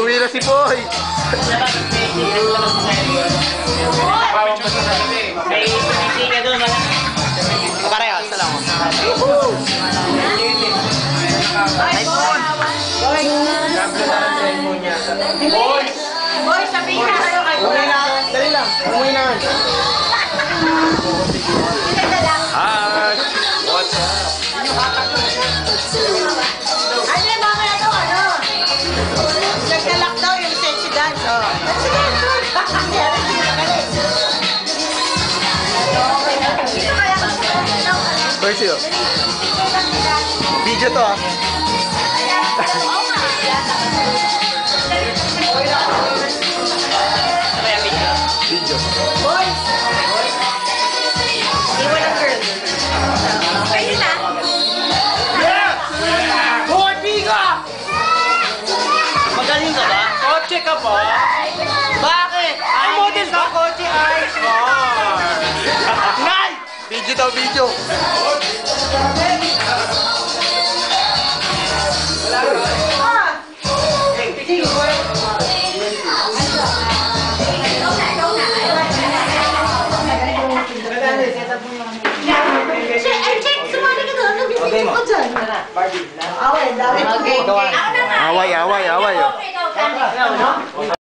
Uwi na si Boy. Parehas, salamat. iPhone. Boy, sabihin na kayo kay Umuwi na. Dali lang. Umuwi na. Hi. What's up? Ano yung mga na to, ano? Nagkalak daw yung sexy dance, oh. Where's you? Video to ah. Video. Boys! Iwan ang girl. Pwede na. Hoy, Pika! Magaling ka ba? Kotse ka ba? Bakit? Ang model ka kotse ay Nay! Video daw, video. Away, away. Away, away, away.